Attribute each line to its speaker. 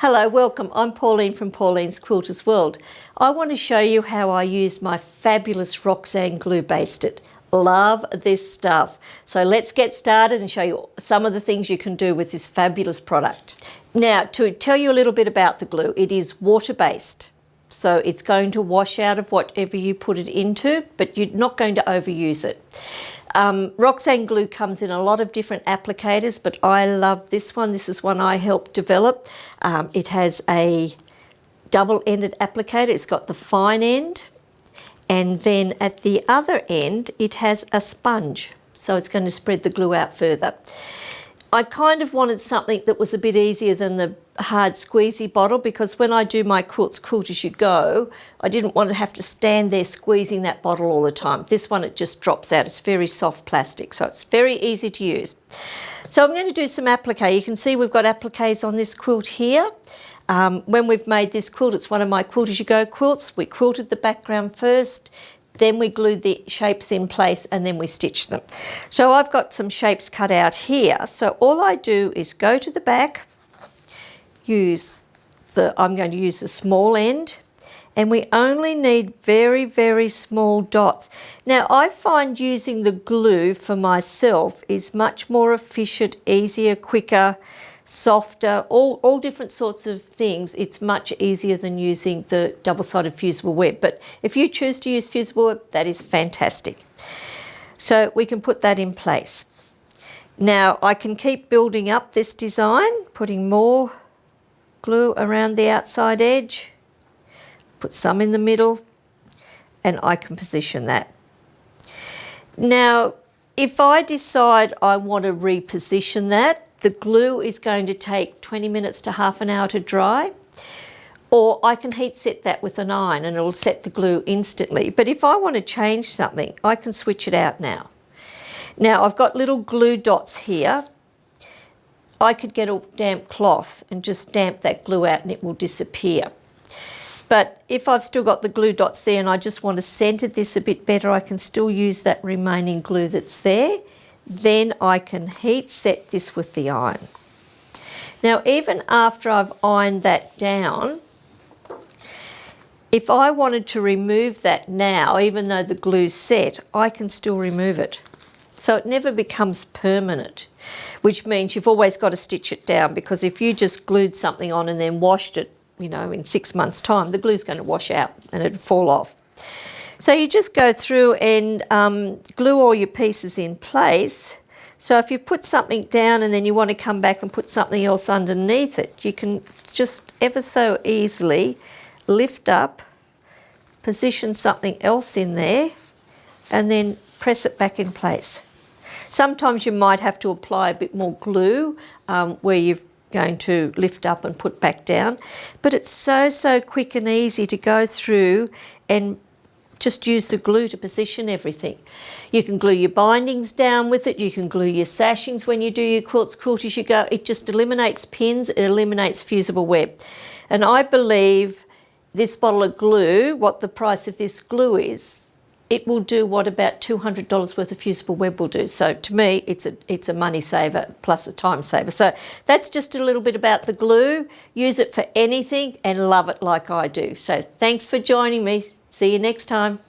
Speaker 1: Hello, welcome. I'm Pauline from Pauline's Quilters World. I want to show you how I use my fabulous Roxanne glue Baste-It. Love this stuff. So let's get started and show you some of the things you can do with this fabulous product. Now, to tell you a little bit about the glue, it is water-based. So it's going to wash out of whatever you put it into, but you're not going to overuse it. Roxanne glue comes in a lot of different applicators, but I love this one. This is one I helped develop. It has a double-ended applicator. It's got the fine end, and then at the other end, it has a sponge. So it's going to spread the glue out further. I kind of wanted something that was a bit easier than the hard squeezy bottle, because when I do my quilts, Quilt As You Go, I didn't want to have to stand there squeezing that bottle all the time. This one, it just drops out. It's very soft plastic, so it's very easy to use. So I'm going to do some applique. You can see we've got appliques on this quilt here. When we've made this quilt, it's one of my Quilt As You Go quilts. We quilted the background first, then we glued the shapes in place, and then we stitched them. So I've got some shapes cut out here. So all I do is go to the back, I'm going to use the small end, and we only need very, very small dots. Now, I find using the glue for myself is much more efficient, easier, quicker, softer, all different sorts of things. It's much easier than using the double-sided fusible web. But if you choose to use fusible web, that is fantastic. So we can put that in place. Now, I can keep building up this design, putting more glue around the outside edge, put some in the middle, and I can position that. Now, if I decide I want to reposition that, the glue is going to take 20 minutes to half an hour to dry, or I can heat set that with an iron and it'll set the glue instantly. But if I want to change something, I can switch it out now. Now, I've got little glue dots here. I could get a damp cloth and just damp that glue out and it will disappear. But if I've still got the glue dots there and I just want to center this a bit better, I can still use that remaining glue that's there. Then I can heat set this with the iron. Now, even after I've ironed that down, if I wanted to remove that now, even though the glue's set, I can still remove it. So it never becomes permanent, which means you've always got to stitch it down, because if you just glued something on and then washed it, you know, in 6 months' time, the glue's going to wash out and it'll fall off. So you just go through and glue all your pieces in place. So if you put something down and then you want to come back and put something else underneath it, you can just ever so easily lift up, position something else in there, and then press it back in place. Sometimes you might have to apply a bit more glue where you're going to lift up and put back down, but it's so quick and easy to go through and just use the glue to position everything. You can glue your bindings down with it. You can glue your sashings when you do your quilts, Quilt As You Go. It just eliminates pins. It eliminates fusible web. And I believe this bottle of glue, what the price of this glue is, it will do what about $200 worth of fusible web will do. So to me, it's a money saver plus a time saver. So that's just a little bit about the glue. Use it for anything and love it like I do. So thanks for joining me. See you next time.